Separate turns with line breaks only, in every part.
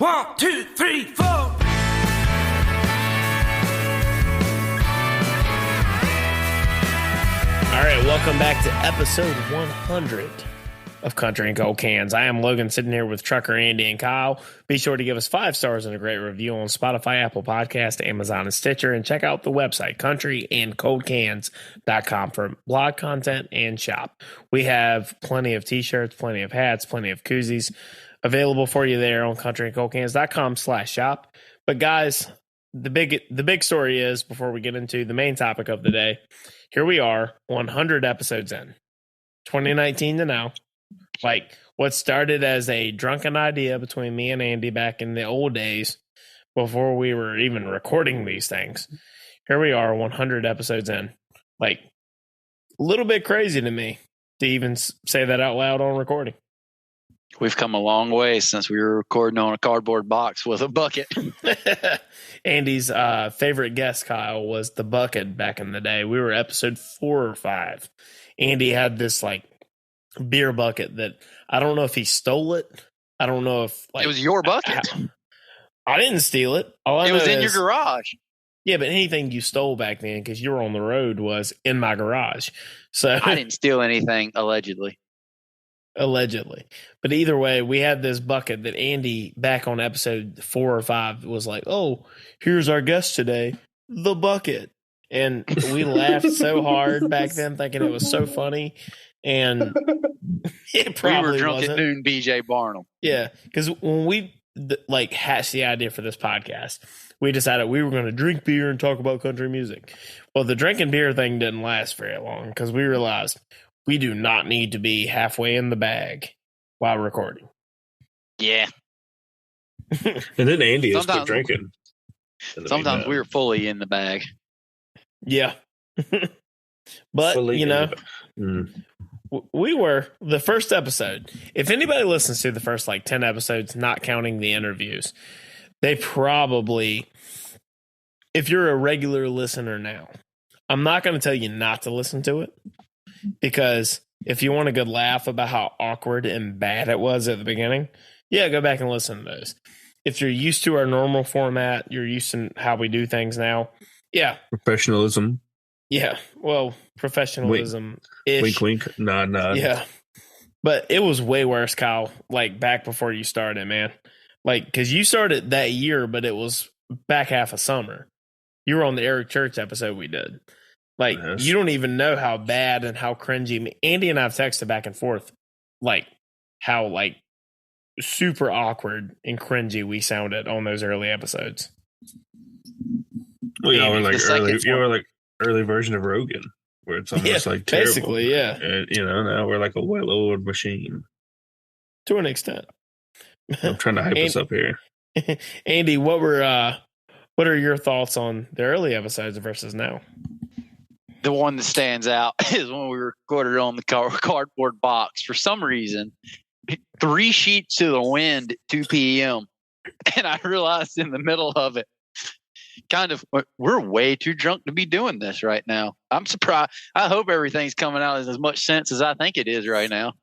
1, 2, 3, 4. All right, welcome back to episode 100 of Country and Cold Cans. I am Logan, sitting here with Trucker Andy and Kyle. Be sure to give us 5 stars and a great review on Spotify, Apple Podcast, Amazon, and Stitcher, and check out the website, countryandcoldcans.com, for blog content and shop. We have plenty of t-shirts, plenty of hats, plenty of koozies available for you there on countryandcoldcans.com/shop. But guys, the big story is, before we get into the main topic of the day, here we are, 100 episodes in, 2019 to now. Like, what started as a drunken idea between me and Andy back in the old days, before we were even recording these things. Here we are, 100 episodes in. Like, a little bit crazy to me to even say that out loud on recording.
We've come a long way since we were recording on a cardboard box with a bucket.
Andy's favorite guest, Kyle, was the bucket back in the day. We were episode 4 or 5. Andy had this, like, beer bucket that I don't know if he stole it. I don't know if, like,
it was your bucket.
I didn't steal it.
It was in your garage.
Yeah, but anything you stole back then, because you were on the road, was in my garage. So
I didn't steal anything, allegedly.
But either way, we had this bucket that Andy, back on episode 4 or 5, was like, "Oh, here's our guest today, the bucket." And we laughed so hard back then, thinking it was so funny. And it probably
we were drunk
wasn't.
At noon, BJ Barnum.
Yeah, because when we hatched the idea for this podcast, we decided we were going to drink beer and talk about country music. Well, the drinking beer thing didn't last very long, because we realized we do not need to be halfway in the bag while recording.
Yeah.
And then Andy is quit drinking.
Sometimes we were fully in the bag.
Yeah. But,
fully,
you know, we were the first episode. If anybody listens to the first, 10 episodes, not counting the interviews, they probably, if you're a regular listener now, I'm not going to tell you not to listen to it, because if you want a good laugh about how awkward and bad it was at the beginning, yeah, go back and listen to those. If you're used to our normal format, you're used to how we do things now, yeah.
Professionalism.
Yeah, well, professionalism-ish.
Wink, wink, nod, nod.
Yeah, but it was way worse, Kyle, back before you started, man. Because you started that year, but it was back half of summer. You were on the Eric Church episode we did.
Yes.
You don't even know how bad and how cringy. Andy and I have texted back and forth, how, super awkward and cringy we sounded on those early episodes.
Well, you were like early version of Rogan, where it's almost terrible.
Basically, yeah.
And, now we're like a well-oiled machine.
To an extent.
I'm trying to hype us up here.
Andy, what are your thoughts on the early episodes versus now?
The one that stands out is when we recorded on the cardboard box. For some reason, 3 sheets to the wind at 2 p.m. And I realized in the middle of it, we're way too drunk to be doing this right now. I'm surprised. I hope everything's coming out as much sense as I think it is right now.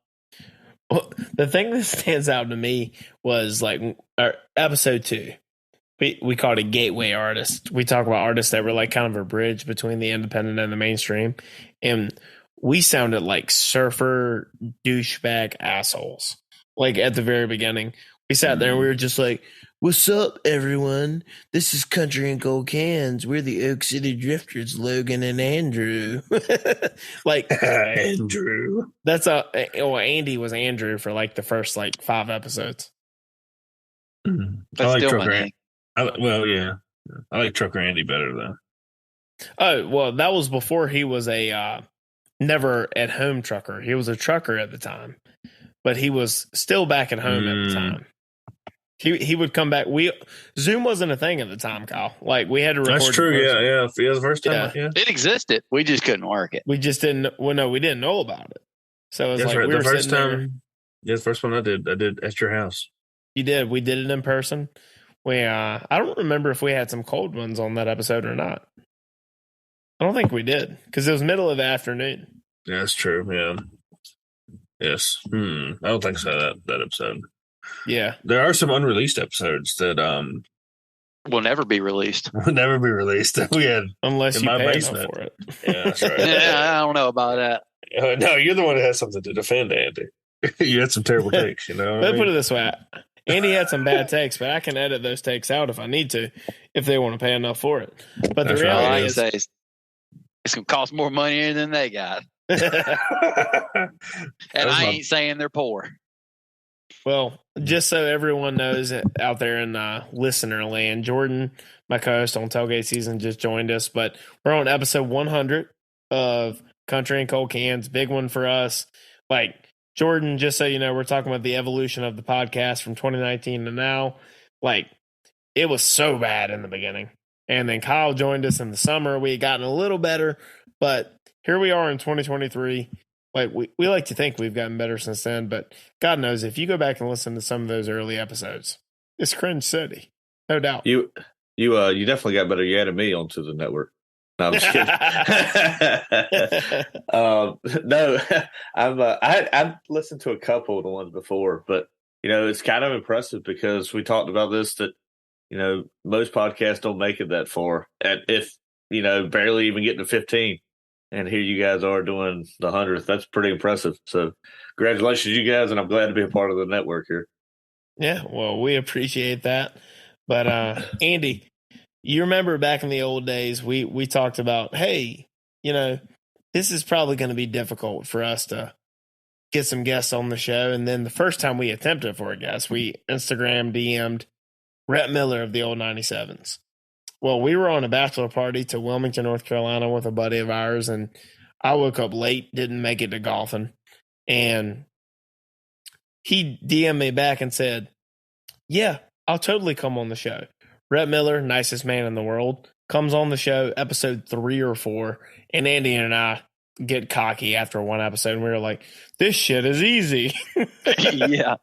Well, the thing that stands out to me was our episode 2. We called it Gateway Artist. We talk about artists that were kind of a bridge between the independent and the mainstream. And we sounded like surfer douchebag assholes. At the very beginning, we sat there and we were just like, "What's up, everyone? This is Country and Cold Cans. We're the Oak City Drifters, Logan and Andrew."
Andrew.
That's Andy was Andrew for the first 5 episodes.
That's
I like
still
Trucker
my name.
I like Trucker Andy better though.
Oh, well, that was before he was a never at home trucker. He was a trucker at the time, but he was still back at home at the time. He would come back. Zoom wasn't a thing at the time, Kyle. We had to record.
That's true. Yeah. The first time. Yeah.
It existed. We just couldn't work it.
We just didn't. Well, no, we didn't know about it. So it was
right.
we
The
were
first
sitting there.
time. Yeah, the first one I did at your house.
You did. We did it in person. I don't remember if we had some cold ones on that episode or not. I don't think we did, because it was middle of the afternoon.
Yeah, that's true. Yeah. Yes. I don't think so. That episode.
Yeah.
There are some unreleased episodes that
will never be released.
will never be released that we had
Unless
in
you
my
pay
basement.
enough for it.
Yeah, that's right.
I don't know about that.
No, you're the one that has something to defend, Andy. You had some terrible takes, you know.
Let's put it this way. Andy had some bad takes, but I can edit those takes out if I need to, if they want to pay enough for it. But
That's
the
All I
reality
can
is,
say is it's going to cost more money than they got. And I ain't saying they're poor.
well, just so everyone knows out there in listener land, Jordan, my co-host on Tailgate Season, just joined us. But we're on episode 100 of Country and Cold Cans. Big one for us. Like, Jordan, just so you know, we're talking about the evolution of the podcast from 2019 to now. Like, it was so bad in the beginning. And then Kyle joined us in the summer. We had gotten a little better, but here we are in 2023. Like, we like to think we've gotten better since then, but God knows if you go back and listen to some of those early episodes, it's cringe city, no doubt.
You definitely got better. You added me onto the network. No, I'm just kidding. No, I've listened to a couple of the ones before, but it's kind of impressive because we talked about this that most podcasts don't make it that far, and if barely even getting to 15, and here you guys are doing the 100th. That's pretty impressive. So, congratulations, you guys, and I'm glad to be a part of the network here.
Yeah, well, we appreciate that, but Andy. You remember back in the old days, we talked about, hey, this is probably going to be difficult for us to get some guests on the show. And then the first time we attempted for a guest, we Instagram DM'd Rhett Miller of the old 97s. Well, we were on a bachelor party to Wilmington, North Carolina with a buddy of ours, and I woke up late, didn't make it to golfing. And he DM'd me back and said, yeah, I'll totally come on the show. Rhett Miller, nicest man in the world, comes on the show, episode 3 or 4, and Andy and I get cocky after one episode, and we were like, this shit is easy.
Yeah.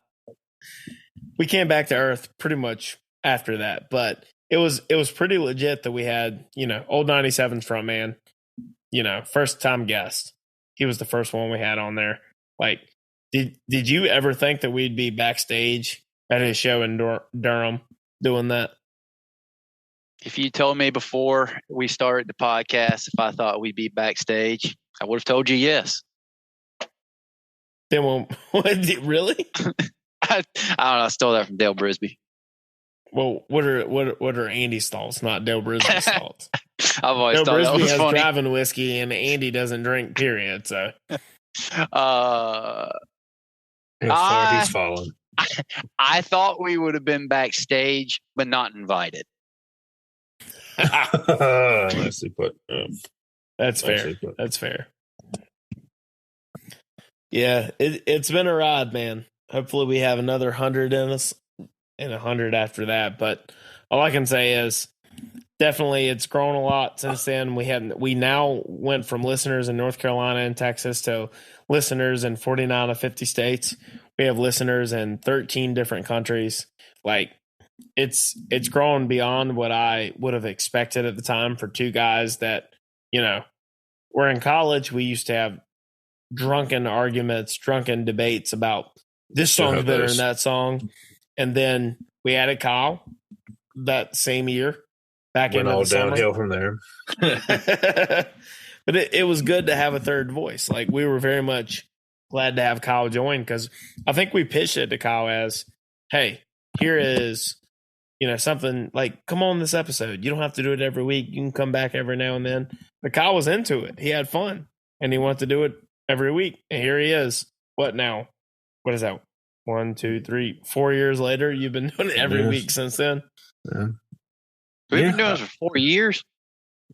We came back to earth pretty much after that, but it was pretty legit that we had, old 97's front man, first time guest. He was the first one we had on there. Like, did you ever think that we'd be backstage at his show in Durham doing that?
If you told me before we started the podcast if I thought we'd be backstage, I would have told you yes.
Then, really?
I don't know. I stole that from Dale Brisby.
Well, what are Andy's thoughts, not Dale Brisby's thoughts?
I've always
Dale
thought
Brisby
that was
has
funny.
driving whiskey, and Andy doesn't drink. Period. So,
How far he's fallen.
I thought we would have been backstage, but not invited.
Nicely put.
That's fair. That's fair. Yeah, it's been a ride, man. Hopefully, we have another 100 in us and 100 after that. But all I can say is, definitely, it's grown a lot since then. We now went from listeners in North Carolina and Texas to listeners in 49 of 50 states. We have listeners in 13 different countries. Like, it's grown beyond what I would have expected at the time for two guys that, were in college. We used to have drunken arguments, drunken debates about this song's better than that song. And then we added Kyle that same year. Back in all
downhill from there.
But it was good to have a third voice. Like, we were very much glad to have Kyle join, because I think we pitched it to Kyle as, hey, here is, something like, come on this episode. You don't have to do it every week. You can come back every now and then. But Kyle was into it. He had fun, and he wanted to do it every week. And here he is. What now? What is that? 1, 2, 3, 4 years later? You've been doing it every week since then?
Yeah.
We've been doing this for 4 years.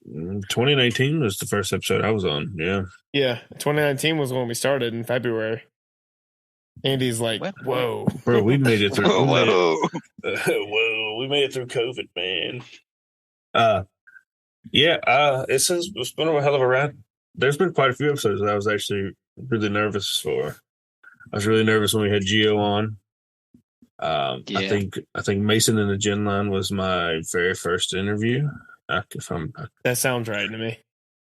2019 was the first episode I was on. Yeah.
Yeah. 2019 was when we started in February. Andy's like, whoa.
Bro, we made it through.
Whoa.
We made it through COVID, man. It's been a hell of a ride. There's been quite a few episodes that I was actually really nervous for. I was really nervous when we had Gio on. I think Mason in the Gen Line was my very first interview.
That sounds right to me.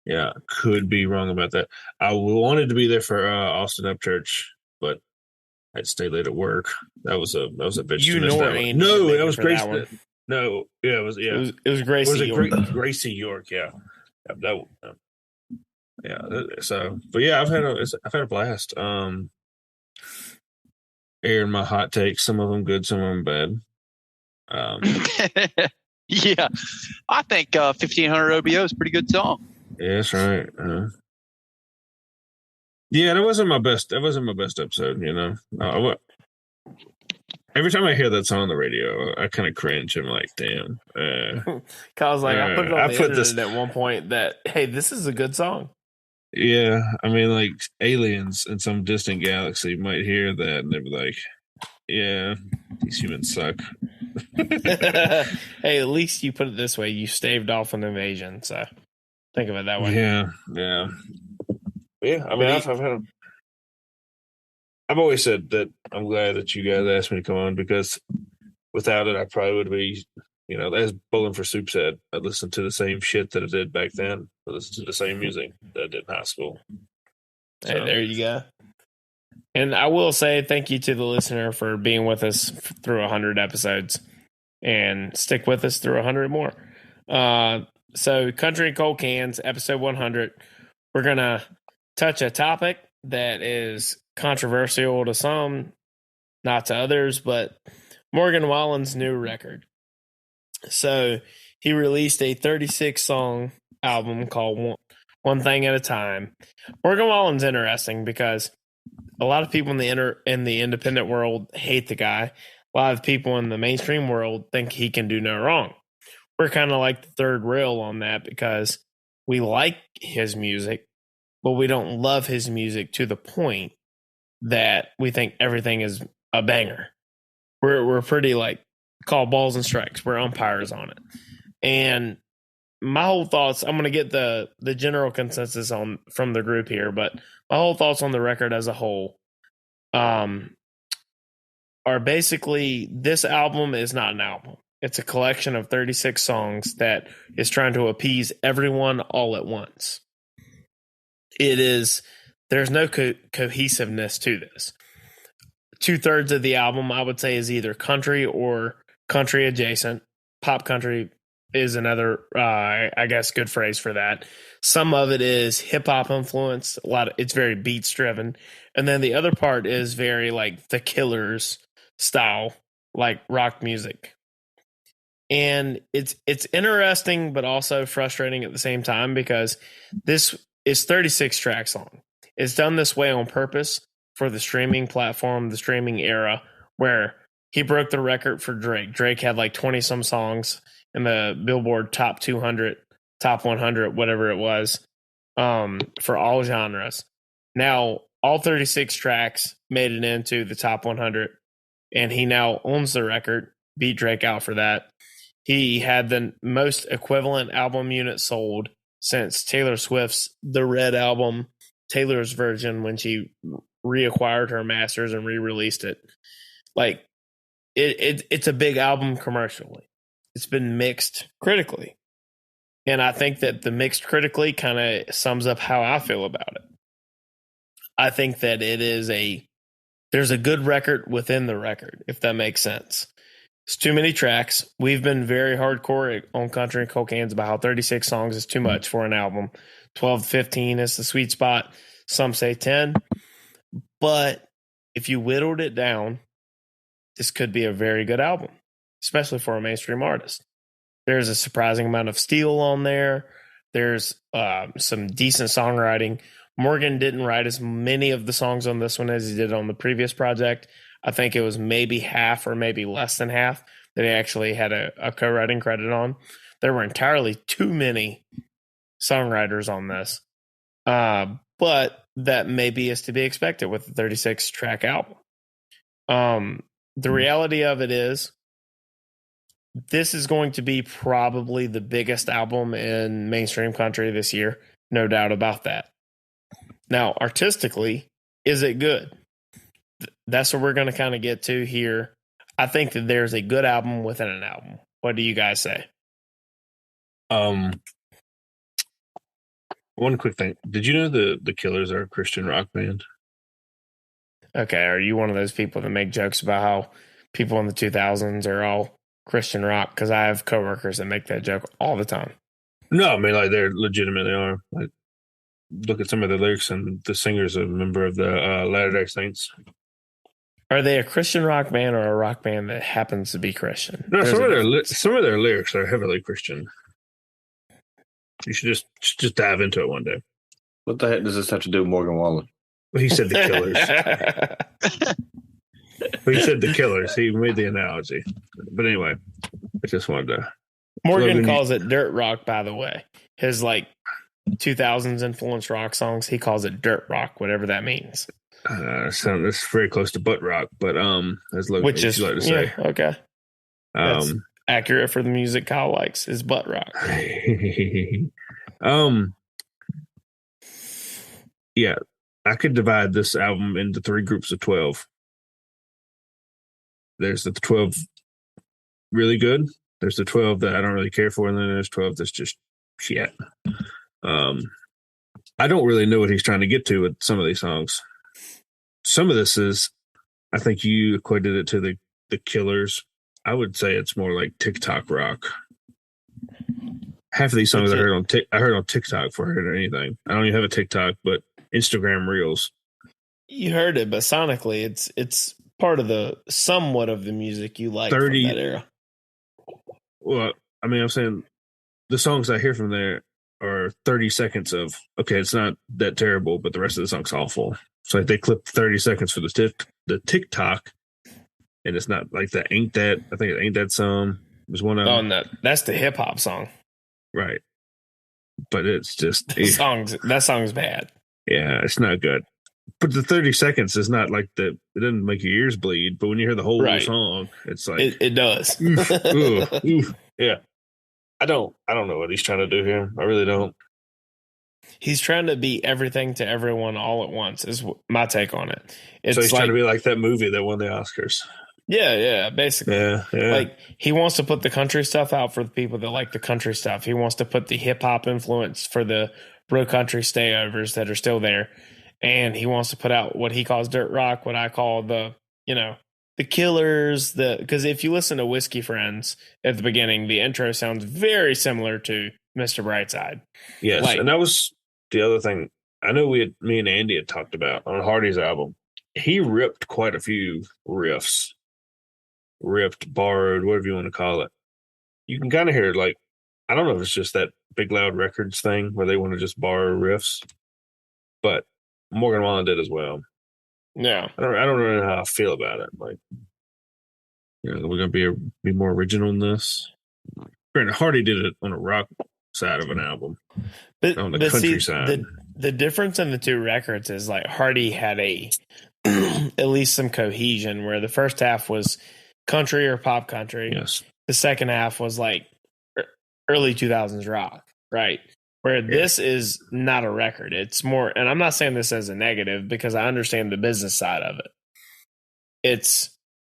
Yeah, could be wrong about that. I wanted to be there for Austin Upchurch, but I had to stay late at work. That was a bitch.
You
to miss
nor
that one.
Andy
No,
could make
that
it
was
for that
Gracie.
one.
No, yeah, it was
It was Gracie
was it
York.
Gracie York? Yeah, yeah. So, but yeah, I've had a blast. Airing my hot takes. Some of them good, some of them bad.
Yeah, I think 1500 OBO is a pretty good song.
Yeah, that's right. Yeah, that wasn't my best. That wasn't my best episode. Every time I hear that song on the radio, I kind of cringe. I'm like, damn.
Cause I put it on the internet
this
at one point that, hey, this is a good song.
Yeah, I mean, like aliens in some distant galaxy might hear that and they'd be like, "Yeah, these humans suck."
Hey, at least you put it this way: you staved off an invasion. So think of it that way.
Yeah. I mean, I've always said that I'm glad that you guys asked me to come on because without it, I probably would be, as Bowling for Soup said, I listened to the same shit that I did back then. I listened to the same music that I did in high school.
So. Hey, there you go. And I will say thank you to the listener for being with us through 100 episodes and stick with us through 100 more. So Country and Cold Cans, episode 100, we're going to touch a topic that is controversial to some, not to others, but Morgan Wallen's new record. So he released a 36-song album called One Thing at a Time. Morgan Wallen's interesting because a lot of people in the independent world hate the guy. A lot of people in the mainstream world think he can do no wrong. We're kind of like the third rail on that because we like his music, but we don't love his music to the point that we think everything is a banger. We're pretty like call balls and strikes. We're umpires on it. And my whole thoughts, I'm going to get the general consensus from the group here, but my whole thoughts on the record as a whole are basically this album is not an album. It's a collection of 36 songs that is trying to appease everyone all at once. There's no cohesiveness to this. 2/3 of the album, I would say, is either country or country adjacent. Pop country is another, I guess, good phrase for that. Some of it is hip hop influenced. It's very beats driven, and then the other part is very like the Killers style, like rock music. And it's interesting, but also frustrating at the same time because this is 36 tracks long. It's done this way on purpose for the streaming platform, the streaming era, where he broke the record for Drake. Drake had like 20 some songs in the Billboard Top 200, Top 100, whatever it was, for all genres. Now, all 36 tracks made it into the Top 100, and he now owns the record, beat Drake out for that. He had the most equivalent album unit sold since Taylor Swift's The Red album, Taylor's version, when she reacquired her masters and re-released it. Like, it's a big album commercially. It's been mixed critically. And I think that the mixed critically kind of sums up how I feel about it. I think that there's a good record within the record, if that makes sense. It's too many tracks. We've been very hardcore on Country and Cold Cans about how 36 songs is too much for an album. 12 to 15 is the sweet spot. Some say 10. But if you whittled it down, this could be a very good album, especially for a mainstream artist. There's a surprising amount of steel on there. There's some decent songwriting. Morgan didn't write as many of the songs on this one as he did on the previous project. I think it was maybe half or maybe less than half that he actually had a co-writing credit on. There were entirely too many songwriters on this. But that maybe is to be expected with a 36-track album. The reality of it is this is going to be probably the biggest album in mainstream country this year. No doubt about that. Now, artistically, is it good? That's what we're going to kind of get to here. I think that there's a good album within an album. What do you guys say?
One quick thing. Did you know the Killers are a Christian rock band?
Okay, are you one of those people that make jokes about how people in the 2000s are all Christian rock? Because I have coworkers that make that joke all the time.
No, I mean, like, they're legitimately are. Like, look at some of the lyrics, and the singer's a member of the Latter-day Saints.
Are they a Christian rock band or a rock band that happens to be Christian?
No, some of their lyrics are heavily Christian. You should just dive into it one day.
What the heck does this have to do with Morgan Wallen?
Well, he said the Killers. He said the Killers. He made the analogy. But anyway, I just wanted to.
Morgan calls it dirt rock, by the way. His 2000s influenced rock songs, he calls it dirt rock, whatever that means.
So it's very close to butt rock, but as Logan
which is
like to say,
yeah, okay. That's accurate for the music Kyle likes is butt rock.
Yeah, I could divide this album into 3 groups of 12. There's the 12 really good. There's the 12 that I don't really care for, and then there's 12 that's just shit. I don't really know what he's trying to get to with some of these songs. Some of this is, I think you equated it to the Killers. I would say it's more like TikTok rock. Half of these songs I heard on TikTok before I heard anything. I don't even have a TikTok, but Instagram Reels.
You heard it, but sonically, it's part of somewhat of the music you like from that era.
Well, I mean, I'm saying the songs I hear from there are 30 seconds of, okay, it's not that terrible, but the rest of the song's awful. So they clip 30 seconds for the TikTok, and it's not like that. Ain't that? I think it Ain't That Some was one of them.
No, that's the hip hop song,
right? But it's just
that song's bad.
Yeah, it's not good. But the 30 seconds is not like it doesn't make your ears bleed. But when you hear the whole song, it's like
it does.
oof. Yeah, I don't know what he's trying to do here. I really don't.
He's trying to be everything to everyone all at once, is my take on it.
So he's trying to be like that movie that won the Oscars.
Yeah, basically.
Yeah.
Like, he wants to put the country stuff out for the people that like the country stuff. He wants to put the hip-hop influence for the bro country stayovers that are still there. And he wants to put out what he calls dirt rock, what I call the Killers. Because if you listen to Whiskey Friends at the beginning, the intro sounds very similar to Mr. Brightside.
Yes, and that was the other thing. I know me and Andy had talked about on Hardy's album. He ripped quite a few riffs. Borrowed, whatever you want to call it. You can kind of hear it, like, I don't know if it's just that Big Loud Records thing where they want to just borrow riffs, but Morgan Wallen did as well.
Yeah,
I don't know how I feel about it. Like, we're going to be more original in this. Granted, Hardy did it on a rock side of an album,
but
on the country side.
The difference in the two records is, like, Hardy had at least some cohesion, where the first half was country or pop country.
Yes.
The second half was like early 2000s rock, right? Where this is not a record. It's more, and I'm not saying this as a negative because I understand the business side of it. It's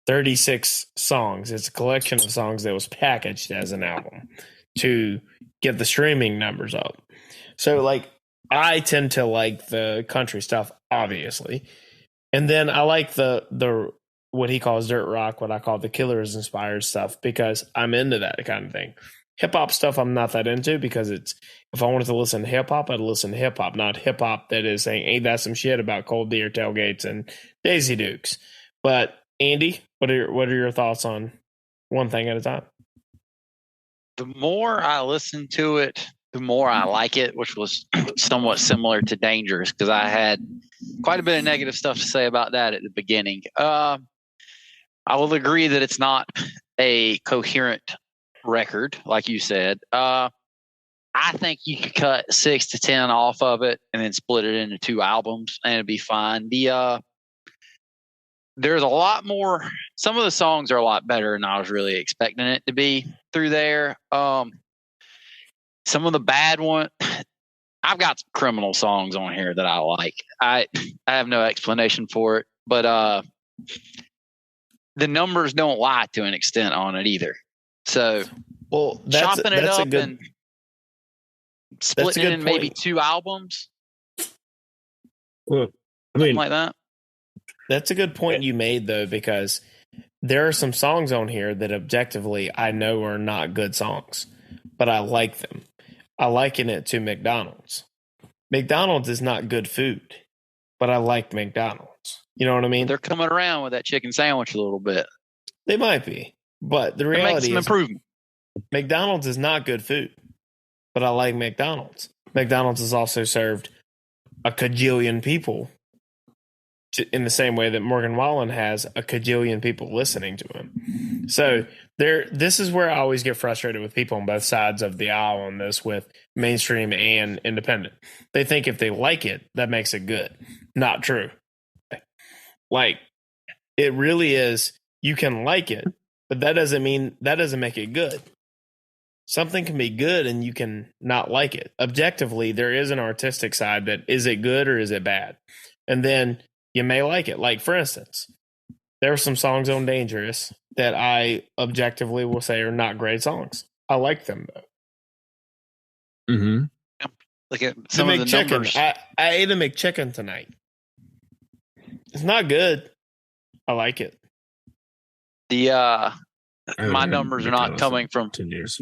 36 songs. It's a collection of songs that was packaged as an album to get the streaming numbers up. So, like, I tend to like the country stuff, obviously. And then I like the what he calls dirt rock, what I call the Killers inspired stuff, because I'm into that kind of thing. Hip hop stuff I'm not that into, because if I wanted to listen to hip hop, I'd listen to hip hop, not hip hop that is saying, ain't that some shit about cold beer tailgates and Daisy Dukes. But Andy, what are your thoughts on One Thing at a Time?
The more I listen to it, the more I like it, which was somewhat similar to Dangerous, because I had quite a bit of negative stuff to say about that at the beginning. I will agree that it's not a coherent record, like you said. I think you could cut 6 to 10 off of it and then split it into 2 albums, and it'd be fine. There's a lot more. Some of the songs are a lot better than I was really expecting it to be through there. Some of the bad ones, I've got some criminal songs on here that I like. I have no explanation for it, but the numbers don't lie to an extent on it either. So, chopping it up and splitting it in maybe 2 albums.
Well, I mean,
like that.
That's a good point you made, though, because there are some songs on here that objectively I know are not good songs, but I like them. I liken it to McDonald's. McDonald's is not good food, but I like McDonald's. You know what I mean?
They're coming around with that chicken sandwich a little bit.
They might be, but the
They're making
reality
some
is
improvement.
McDonald's is not good food, but I like McDonald's. McDonald's has also served a cajillion people in the same way that Morgan Wallen has a cajillion people listening to him. So this is where I always get frustrated with people on both sides of the aisle on this, with mainstream and independent. They think if they like it, that makes it good. Not true. Like, it really is, you can like it, but that doesn't make it good. Something can be good and you can not like it. Objectively, there is an artistic side that, is it good or is it bad? And then you may like it. Like, for instance, there are some songs on Dangerous that I objectively will say are not great songs. I like them, though.
Mm-hmm.
Look at some of the numbers.
I ate a McChicken tonight. It's not good. I like it.
My numbers are not coming from
10 years.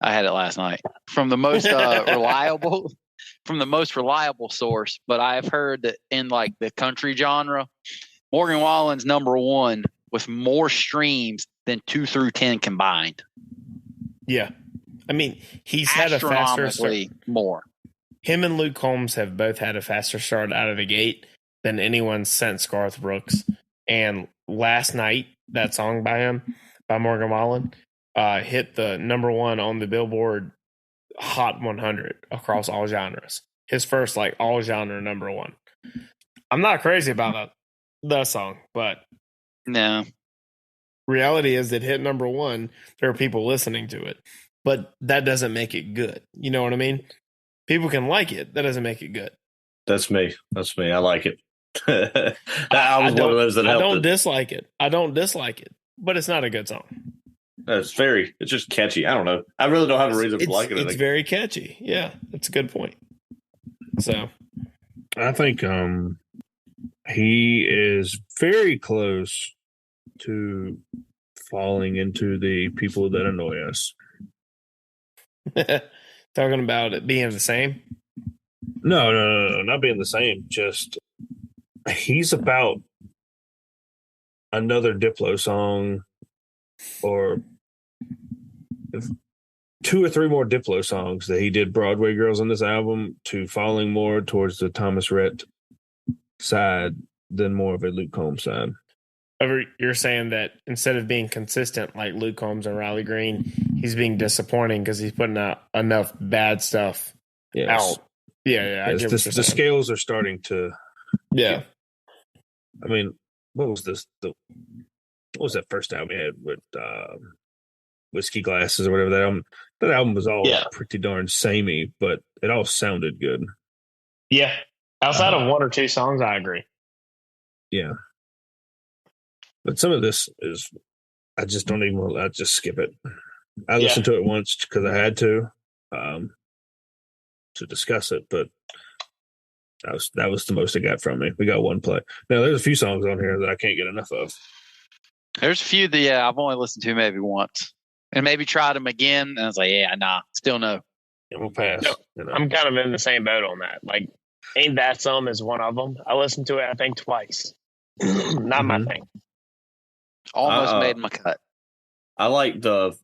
I had it last night from the most reliable source, but I've heard that in like the country genre, Morgan Wallen's number one with more streams than 2 through 10 combined.
Yeah, I mean, he's had a faster start.
More. Him
and Luke Combs have both had a faster start out of the gate than anyone since Garth Brooks. And last night, that song by Morgan Wallen, hit the number one on the Billboard Hot 100 across all genres. His first all genre number one. I'm not crazy about that song, but
no.
Reality is it hit number one. There are people listening to it, but that doesn't make it good. You know what I mean? People can like it. That doesn't make it good.
That's me. I like it. I was one of those that helped.
I don't dislike it. I don't dislike it, but it's not a good song.
It's just catchy. I don't know. I really don't have a reason for liking it.
It's very catchy. Yeah, that's a good point. So,
I think he is very close to falling into the people that annoy us.
Talking about it being the same?
No, not being the same. Just he's about another Diplo song, or 2 or 3 more Diplo songs that he did Broadway Girls on this album, to falling more towards the Thomas Rhett side than more of a Luke Combs side.
You're saying that instead of being consistent like Luke Combs and Riley Green, he's being disappointing because he's putting out enough bad stuff out. Yeah.
Yes, the scales are starting to.
Yeah.
I mean, what was this? What was that first album he had with Whiskey Glasses or whatever that album? That album was all pretty darn samey, but it all sounded good.
Yeah. Outside of 1 or 2 songs, I agree.
Yeah. But some of this is, I just skip it. I listened to it once because I had to discuss it, but that was the most it got from me. We got one play. Now, there's a few songs on here that I can't get enough of.
There's a few that, I've only listened to maybe once. And maybe tried them again, and I was like, still no.
Yeah, we'll pass.
No, I'm kind of in the same boat on that. Like, Ain't That Some is one of them. I listened to it, I think, twice. Not my thing.
Almost made my cut.
I like the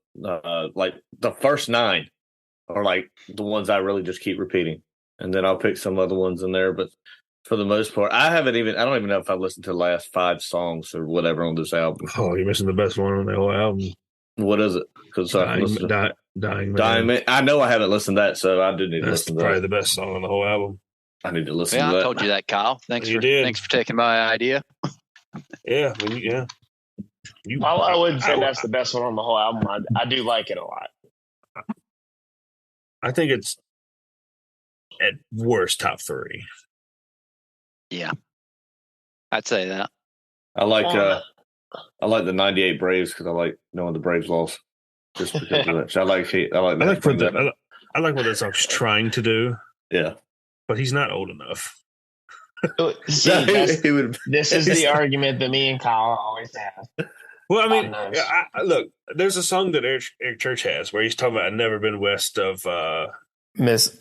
first 9 are like the ones I really just keep repeating, and then I'll pick some other ones in there. But for the most part, I don't even know if I've listened to the last 5 songs or whatever on this album.
Oh, you're missing the best one on the whole album.
What is it? Because
Dying Man.
I know I haven't listened to that, so I do need to listen to that.
That's probably the best song on the whole album.
I need to listen to that.
I told you that, Kyle. Thanks for taking my idea.
Yeah,
I wouldn't say that's the best one on the whole album. I do like it a lot.
I think it's at worst top 3.
Yeah, I'd say that.
I like the '98 Braves because I like knowing the Braves lost. Just because of that. So I like
what that song's trying to do.
Yeah,
but he's not old enough.
See, this is the argument that me and Kyle always have.
Well, I mean, look, there's a song that Eric Church has where he's talking about I've never been west of
Dallas.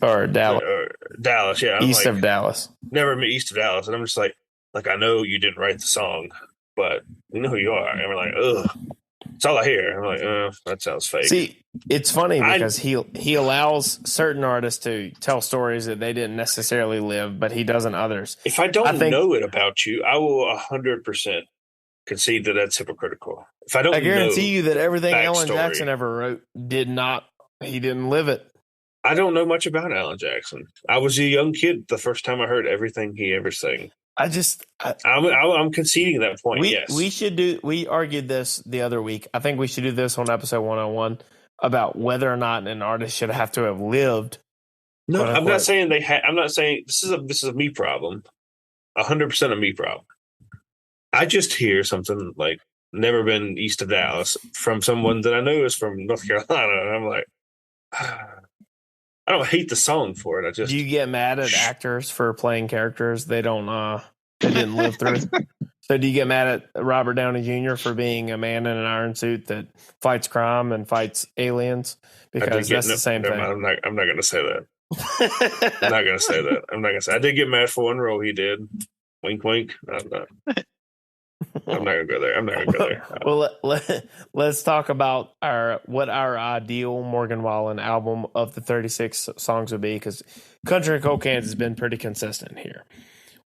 Dallas, yeah.
East of Dallas.
Never been east of Dallas. And I'm just like I know you didn't write the song, but you know who you are. And we're like, ugh. That's all I hear. I'm like, oh, that sounds fake.
See, it's funny because he allows certain artists to tell stories that they didn't necessarily live, but he doesn't others.
If I don't know it about you, I will 100% concede that that's hypocritical. If I don't,
I guarantee you that everything Alan
backstory,
Jackson ever wrote he didn't live it.
I don't know much about Alan Jackson. I was a young kid the first time I heard everything he ever sang. I'm conceding that point. Yes,
we argued this the other week. I think we should do this on episode 101 about whether or not an artist should have to have lived.
No, I'm not saying they had. I'm not saying this is a me problem. 100% a me problem. I just hear something like "never been east of Dallas" from someone that I know is from North Carolina, and I'm like, I don't hate the song for it. Do
you get mad at actors for playing characters they didn't live through? So do you get mad at Robert Downey Jr. for being a man in an iron suit that fights crime and fights aliens? Because that's the same thing.
I'm not going to say that. I'm not going to say that. I'm not going to say. I did get mad for one role he did. Wink, wink. I'm not going to go there. I'm not going to go there.
Well, let's talk about what our ideal Morgan Wallen album of the 36 songs would be, because Country and Cold Cans has been pretty consistent here.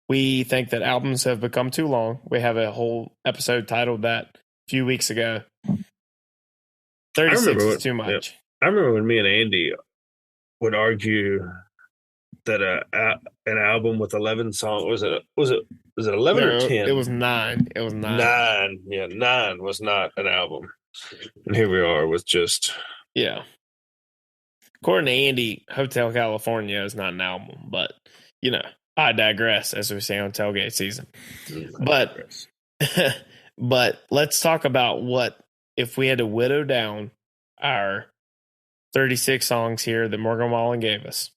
We think that albums have become too long. We have a whole episode titled that a few weeks ago. 36 is too much.
I remember when me and Andy would argue that an album with 11 songs was it 11 or 10?
It was 9. It was 9.
9. Yeah, 9 was not an album. And here we are with just
According to Andy, Hotel California is not an album, but I digress, as we say on tailgate season. But let's talk about what if we had to whittle down our 36 songs here that Morgan Wallen gave us.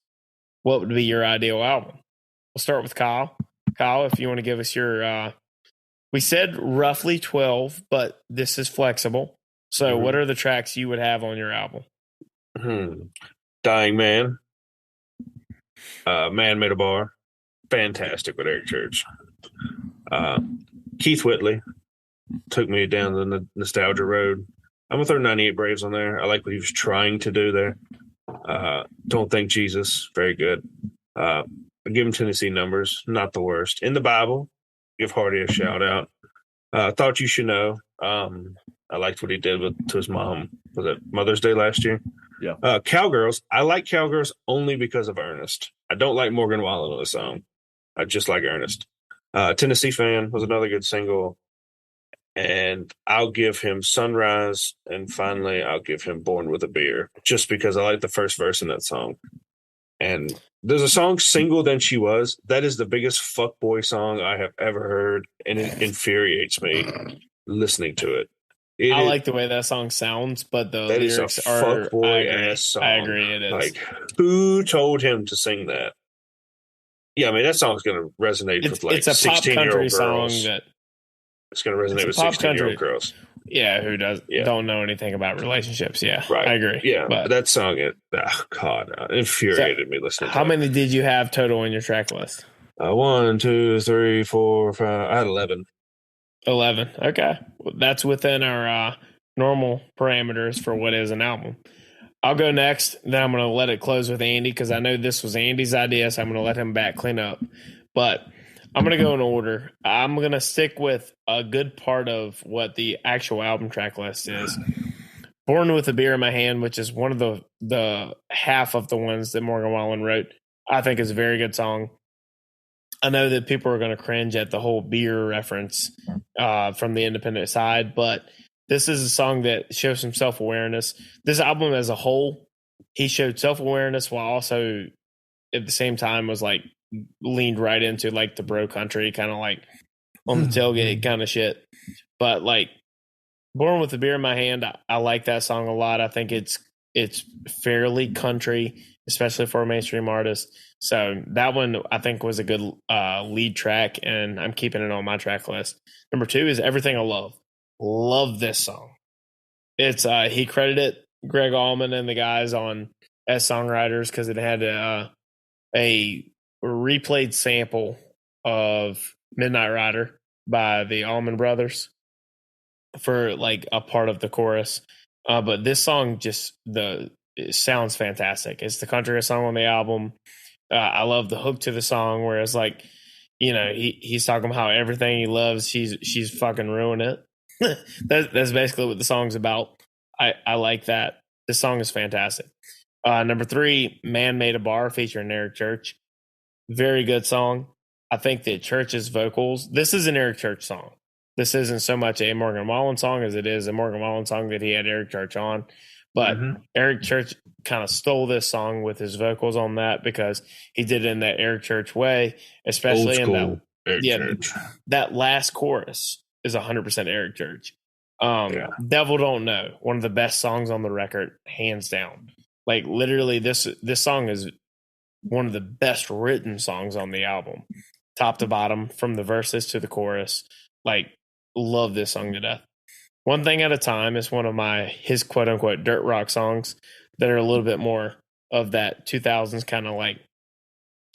What would be your ideal album? We'll start with Kyle. Kyle, if you want to give us your, we said roughly 12, but this is flexible. So what are the tracks you would have on your album?
Dying Man. Man Made a Bar. Fantastic with Eric Church. Keith Whitley took me down the nostalgia road. I'm going to throw 98 Braves on there. I like what he was trying to do there. Don't Thank Jesus. Very good. I give him Tennessee Numbers. Not the worst. In the Bible, give Hardy a shout out. Thought You Should Know. I liked what he did to his mom. Was it Mother's Day last year?
Yeah.
Cowgirls. I like Cowgirls only because of Ernest. I don't like Morgan Wallen on the song. I just like Ernest. Tennessee Fan was another good single. And I'll give him Sunrise. And finally, I'll give him Born with a Beer, just because I like the first verse in that song. And there's a song, Single Than She Was. That is the biggest fuckboy song I have ever heard. And it infuriates me listening to it.
I like the way that song sounds, but the lyrics are
fuckboy ass song.
I agree, it is.
Like, who told him to sing that? Yeah, I mean, that song's going to resonate with like 16-year-old girls. It's going to resonate with 16-year-old girls.
Yeah, who don't know anything about relationships. Yeah,
right.
I agree.
Yeah, but that song, it infuriated me listening to it.
How many did you have total on your track list?
1, 2, 3, 4, 5. I had 11.
11. Okay. That's within our normal parameters for what is an album. I'll go next. Then I'm going to let it close with Andy because I know this was Andy's idea, so I'm going to let him back clean up. But I'm going to go in order. I'm going to stick with a good part of what the actual album track list is. Born with a Beer in My Hand, which is one of the half of the ones that Morgan Wallen wrote, I think is a very good song. I know that people are going to cringe at the whole beer reference from the independent side, but this is a song that shows some self-awareness. This album as a whole, he showed self-awareness while also at the same time was like leaned right into like the bro country, kind of like on the tailgate kind of shit. But like Born with a Beer in My Hand, I like that song a lot. I think it's it's fairly country, especially for a mainstream artist. So that one I think was a good lead track, and I'm keeping it on my track list. Number 2 is Everything I Love. Love this song. It's he credited Greg Allman and the guys on as songwriters because it had a replayed sample of Midnight Rider by the Allman Brothers for like a part of the chorus. But this song it sounds fantastic. It's the countryest song on the album. I love the hook to the song where it's like, you know, he's talking about how everything he loves, she's fucking ruining it. That's basically what the song's about. I like that. This song is fantastic. Number 3, Man Made a Bar featuring Eric Church. Very good song. I think that Church's vocals, this is an Eric Church song. This isn't so much a Morgan Wallen song as it is a Morgan Wallen song that he had Eric Church on. But Eric Church kind of stole this song with his vocals on that because he did it in that Eric Church way, especially in that last chorus is 100% Eric Church. Devil Don't Know, one of the best songs on the record, hands down. Like literally this song is one of the best written songs on the album, top to bottom, from the verses to the chorus. Like, love this song to death. One Thing at a Time is one of his quote unquote dirt rock songs that are a little bit more of that 2000s kind of like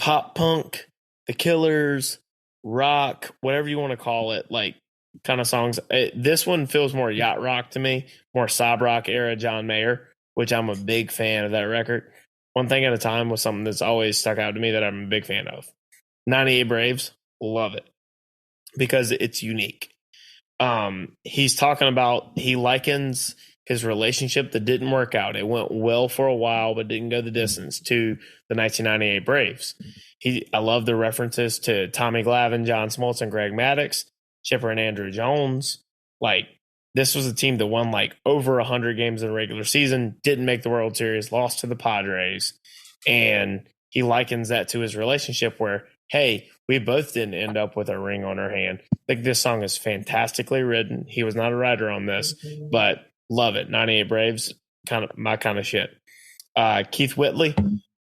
pop punk, The Killers, rock, whatever you want to call it, like kind of songs. This one feels more yacht rock to me, more sob rock era John Mayer, which I'm a big fan of that record. One Thing at a Time was something that's always stuck out to me that I'm a big fan of. 98 Braves, love it because it's unique. He's talking about, he likens his relationship that didn't work out. It went well for a while, but didn't go the distance, to the 1998 Braves. I love the references to Tommy Glavine, John Smoltz, and Greg Maddux, Chipper and Andrew Jones. Like, this was a team that won like over 100 games in the regular season, didn't make the World Series, lost to the Padres. And he likens that to his relationship where, hey, we both didn't end up with a ring on our hand. Like, this song is fantastically written. He was not a writer on this, but love it. 98 Braves, kind of my kind of shit. Keith Whitley,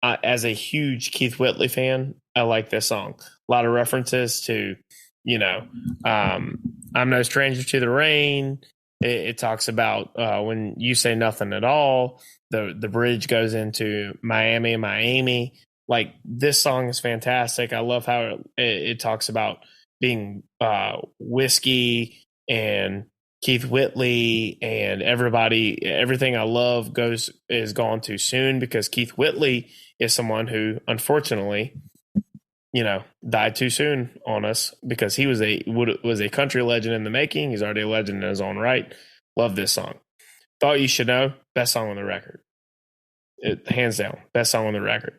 as a huge Keith Whitley fan, I like this song. A lot of references to, you know, I'm no stranger to the rain. It talks about when you say nothing at all. The bridge goes into Miami, Miami. Like, this song is fantastic. I love how it talks about being whiskey and Keith Whitley and everybody. Everything I love is gone too soon, because Keith Whitley is someone who, unfortunately, you know, died too soon on us, because he was a country legend in the making. He's already a legend in his own right. Love this song. Thought You Should Know, best song on the record. Hands down, best song on the record.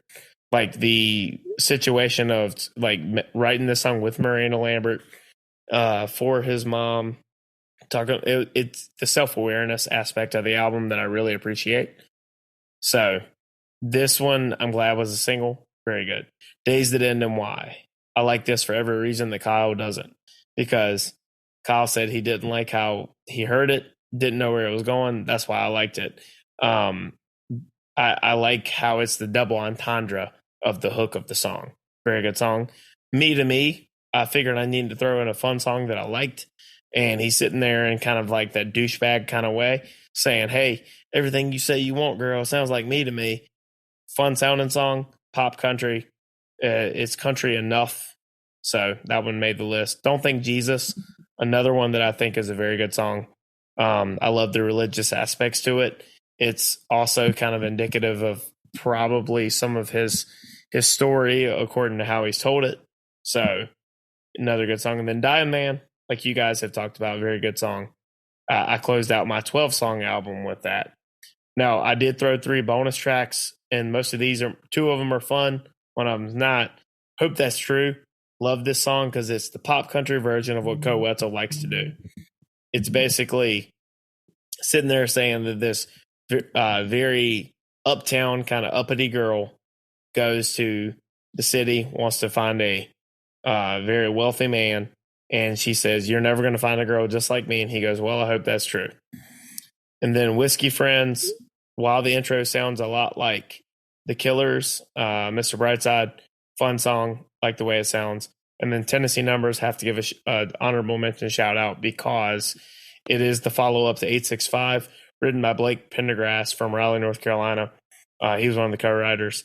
Like, the situation of like writing this song with Miranda Lambert for his mom, it's the self-awareness aspect of the album that I really appreciate. So this one, I'm glad was a single. Very good. Days That End and Why. I like this for every reason that Kyle doesn't, because Kyle said he didn't like how he heard it, didn't know where it was going. That's why I liked it. I like how it's the double entendre of the hook of the song. Very good song. Me to Me, I figured I needed to throw in a fun song that I liked. And he's sitting there in kind of like that douchebag kind of way, saying, hey, everything you say you want, girl, sounds like me to me. Fun sounding song, pop country. It's country enough. So that one made the list. Don't Think Jesus, another one that I think is a very good song. I love the religious aspects to it. It's also kind of indicative of probably some of his story according to how he's told it. So another good song. And then Dying Man, like you guys have talked about, very good song. I closed out my 12-song album with that. Now, I did throw 3 bonus tracks, and most of these are, 2 of them are fun, one of them's not. Hope That's True. Love this song because it's the pop country version of what Ko Wetzel likes to do. It's basically sitting there saying that this very uptown kind of uppity girl goes to the city, wants to find a very wealthy man, and she says, you're never going to find a girl just like me. And he goes, well, I hope that's true. And then Whiskey Friends, while the intro sounds a lot like The Killers, Mr. Brightside, fun song, like the way it sounds. And then Tennessee Numbers have to give a honorable mention shout out because it is the follow up to 865, written by Blake Pendergrass from Raleigh, North Carolina. He was one of the co-writers.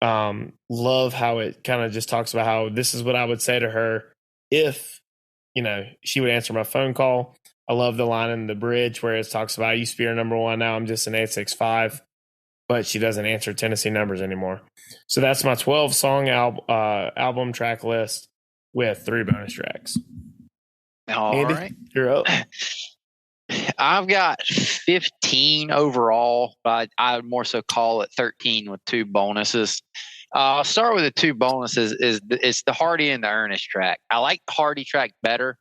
Love how it kind of just talks about how this is what I would say to her if, she would answer my phone call. I love the line in the bridge where it talks about I used to be her number one, now I'm just an 865, but she doesn't answer Tennessee Numbers anymore. So that's my 12-song album track list with 3 bonus tracks.
All
Andy,
right.
You're up.
I've got 15 overall, but I would more so call it 13 with 2 bonuses. I'll start with the 2 bonuses. It's the Hardy and the Ernest track. I like the Hardy track better.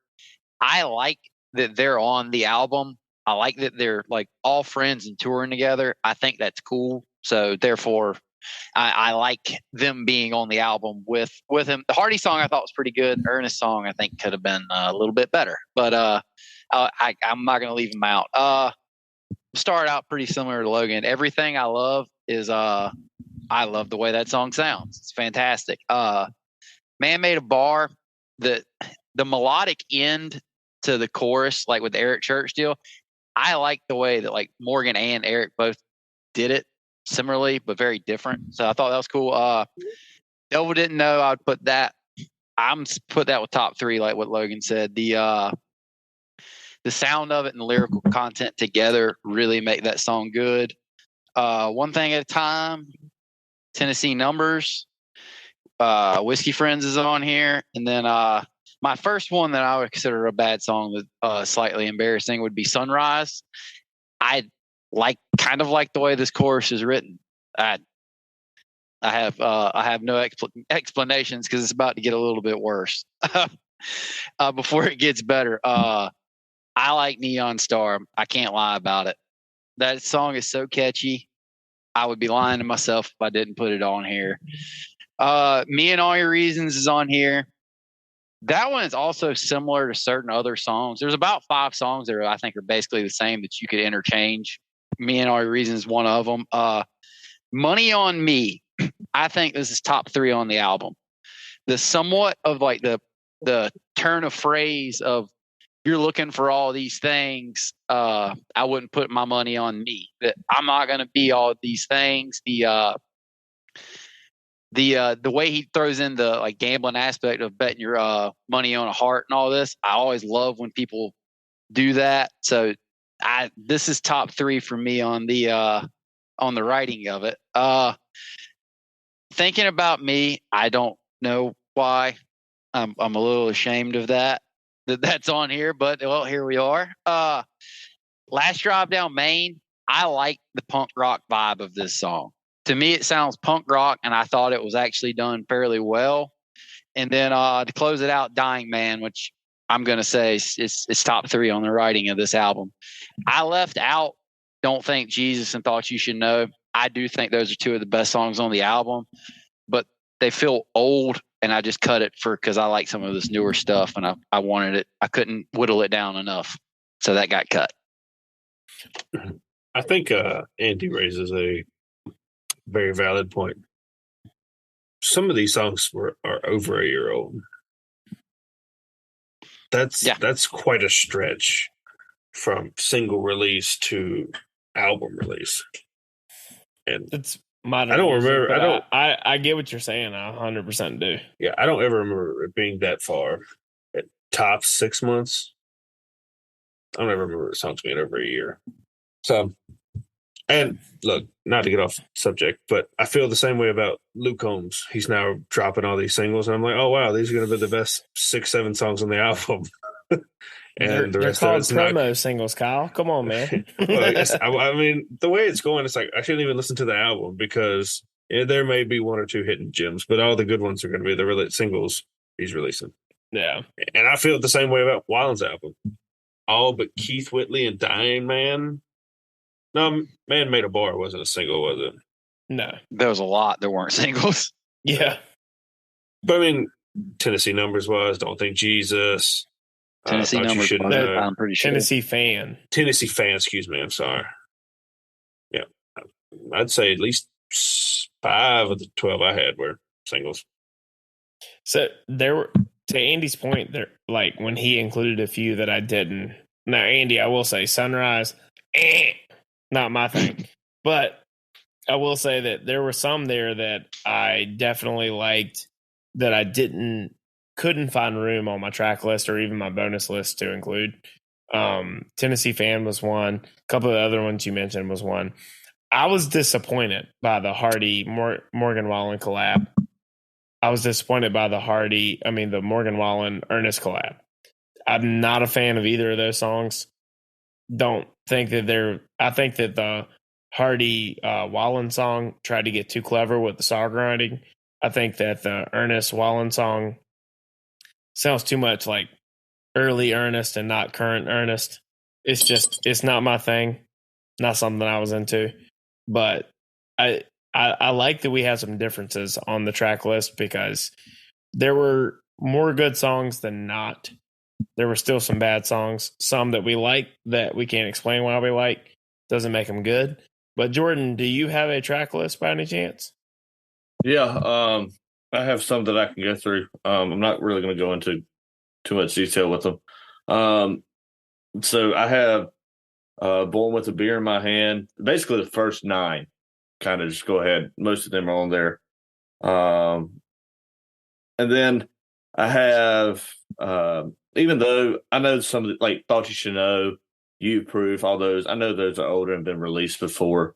I like that they're on the album. I like that they're like all friends and touring together. I think that's cool. So therefore, I like them being on the album with him. The Hardy song I thought was pretty good. The Ernest song I think could have been a little bit better, but I'm not going to leave them out. Start out pretty similar to Logan. Everything I love is I love the way that song sounds. It's fantastic. Man Made a Bar, the melodic end to the chorus, like with the Eric Church deal. I like the way that like Morgan and Eric both did it similarly, but very different. So I thought that was cool. Elva Didn't Know, I would put that. I'm put that with top 3, like what Logan said. The sound of it and the lyrical content together really make that song good. One Thing at a Time, Tennessee Numbers, Whiskey Friends is on here. And then my first one that I would consider a bad song that's slightly embarrassing would be Sunrise. I kind of like the way this chorus is written. I have no explanations because it's about to get a little bit worse before it gets better. I like Neon Star. I can't lie about it. That song is so catchy. I would be lying to myself if I didn't put it on here. Me and All Your Reasons is on here. That one is also similar to certain other songs. There's about 5 songs that I think are basically the same that you could interchange. Me and All Your Reasons is one of them. Money on Me. I think this is top 3 on the album. The somewhat of like the turn of phrase of you're looking for all these things. I wouldn't put my money on me. That I'm not going to be all these things. The way he throws in the like gambling aspect of betting your money on a heart and all this. I always love when people do that. So this is top 3 for me on the writing of it. Thinking About Me, I don't know why. I'm a little ashamed of that's on here, but well, here we are. Last Drive Down Main, I like the punk rock vibe of this song. To me, it sounds punk rock, and I thought it was actually done fairly well. And then to close it out, Dying Man, which I'm going to say it's top 3 on the writing of this album. I left out Don't Thank Jesus and Thought You Should Know. I do think those are 2 of the best songs on the album, but they feel old, and I just cut it because I like some of this newer stuff, and I wanted it. I couldn't whittle it down enough, so that got cut.
I think Andy raises a very valid point. Some of these songs are over a year old. That's quite a stretch from single release to album release. And
it's modern.
I don't
music,
remember.
I get what you're saying. I 100% do.
Yeah, I don't ever remember it being that far. At top 6 months, I don't ever remember songs being over a year. So, and look, not to get off subject, but I feel the same way about Luke Combs. He's now dropping all these singles, and I'm like, oh wow, these are going to be the best 6-7 songs on the album. And
they're called promo singles, Kyle. Come on, man.
Well, I mean, the way it's going, it's like I shouldn't even listen to the album because there may be 1 or 2 hidden gems, but all the good ones are going to be the singles he's releasing.
Yeah,
and I feel the same way about Wallen's album. All but Keith Whitley and Dying Man. No, Man Made a Bar wasn't a single, was it?
No,
there was a lot that weren't singles.
Yeah,
but I mean, Tennessee Numbers was Don't Think Jesus.
Tennessee Numbers.
I'm pretty
sure. Tennessee Fan.
Tennessee Fan. Excuse me. I'm sorry. Yeah, I'd say at least 5 of the 12 I had were singles.
So there were, to Andy's point, there like when he included a few that I didn't. Now, Andy, I will say Sunrise, not my thing. But I will say that there were some there that I definitely liked that I couldn't find room on my track list or even my bonus list to include. Tennessee Fan was one. A couple of the other ones you mentioned was one. I was disappointed by the Hardy Morgan Wallen collab. I was disappointed by the Morgan Wallen Ernest collab. I'm not a fan of either of those songs. Don't think that I think that the Hardy Wallen song tried to get too clever with the songwriting. I think that the Ernest Wallen song sounds too much like early Ernest and not current Ernest. It's not my thing. Not something I was into. But I like that we had some differences on the track list because there were more good songs than not. There were still some bad songs, some that we like that we can't explain why we like. Doesn't make them good. But Jordan, do you have a track list by any chance?
Yeah, I have some that I can go through. I'm not really going to go into too much detail with them. So I have Born with a Beer in My Hand. Basically, the first 9. Kind of just go ahead. Most of them are on there. And then I have, even though I know some of the, like Thought You Should Know, You Proof, all those, I know those are older and been released before.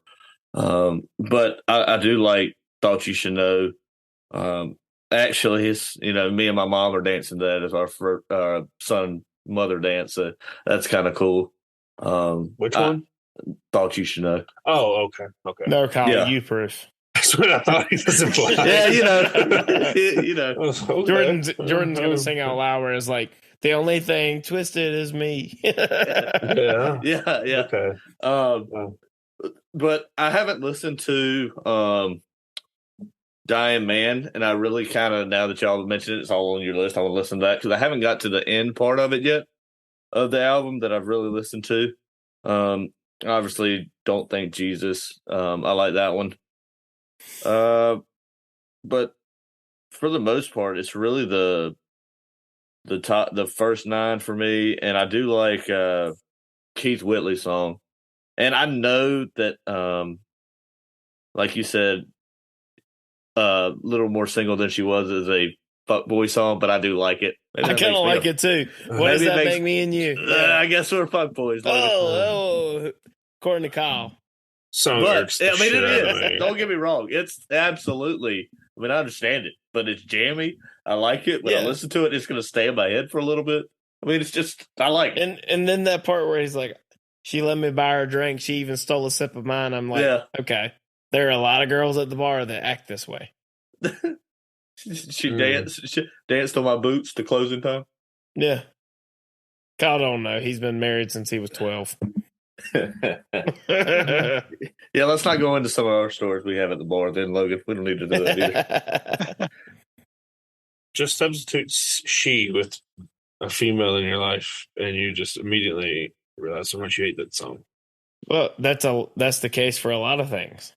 But I do like Thought You Should Know. Actually, it's, me and my mom are dancing that as our son mother dance. So that's kind of cool.
Which one?
Thought You Should Know.
Oh, okay.
No, Kyle, You Proof.
That's what I thought he was implying.
Yeah,
Okay. Jordan's gonna sing out loud where it's like, the only thing twisted is me.
Yeah.
Okay.
But I haven't listened to Dying Man, and I really kind of, now that y'all have mentioned it, it's all on your list. I want to listen to that because I haven't got to the end part of it yet of the album that I've really listened to. Obviously, Don't Thank Jesus. I like that one. But for the most part, it's really the first 9 for me, and I do like Keith Whitley's song. And I know that, like you said, a little more single than she was as a fuckboy song, but I do like it.
I kind of like it too. What does that make me and you?
I guess we're fuckboys.
According to Kyle.
But I mean, it is. Don't get me wrong. It's absolutely. I mean, I understand it, but it's jammy. I like it. When I listen to it, it's going to stay in my head for a little bit. I mean, it's just, I like it.
And then that part where he's like, she let me buy her a drink. She even stole a sip of mine. I'm like, okay. There are a lot of girls at the bar that act this way.
She danced on my boots to closing time.
Yeah. Kyle don't know. He's been married since he was 12.
Yeah, let's not go into some of our stories we have at the bar then, Logan. We don't need to do that either.
Just substitute she with a female in your life, and you just immediately realize how much you hate that song.
Well, that's the case for a lot of things.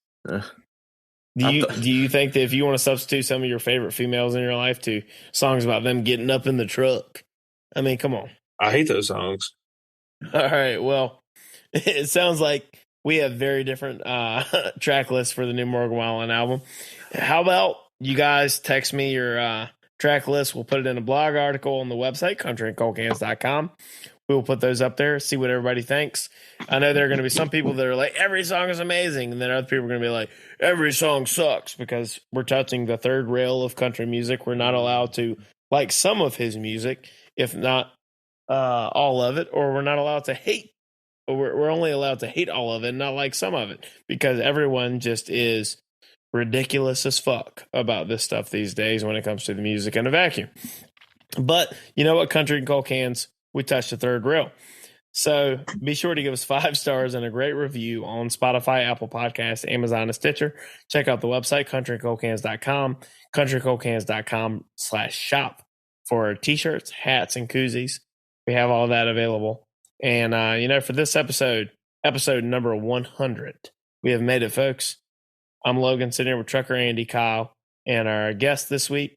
Do you think that if you want to substitute some of your favorite females in your life to songs about them getting up in the truck, I mean, come on.
I hate those songs.
All right, well, it sounds like we have very different track lists for the new Morgan Wallen album. How about you guys text me your track list? We'll put it in a blog article on the website, countryandcoldcans.com. We will put those up there, see what everybody thinks. I know there are going to be some people that are like, every song is amazing. And then other people are going to be like, every song sucks, because we're touching the third rail of country music. We're not allowed to like some of his music, if not all of it, or we're not allowed to hate. We're only allowed to hate all of it, not like some of it, because everyone just is ridiculous as fuck about this stuff these days when it comes to the music in a vacuum. But you know what, Country and Cold Cans, we touched the third rail. So be sure to give us 5 stars and a great review on Spotify, Apple Podcasts, Amazon, and Stitcher. Check out the website, countryandcoldcans.com, countryandcoldcans.com/shop for t-shirts, hats, and koozies. We have all that available. And, for this episode number 100, we have made it, folks. I'm Logan, sitting here with Trucker Andy, Kyle, and our guest this week,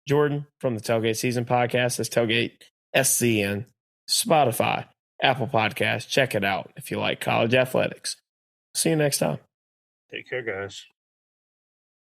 Jordan from the Tailgate Season Podcast. That's Tailgate SCN, Spotify, Apple Podcasts. Check it out if you like college athletics. See you next time.
Take care, guys.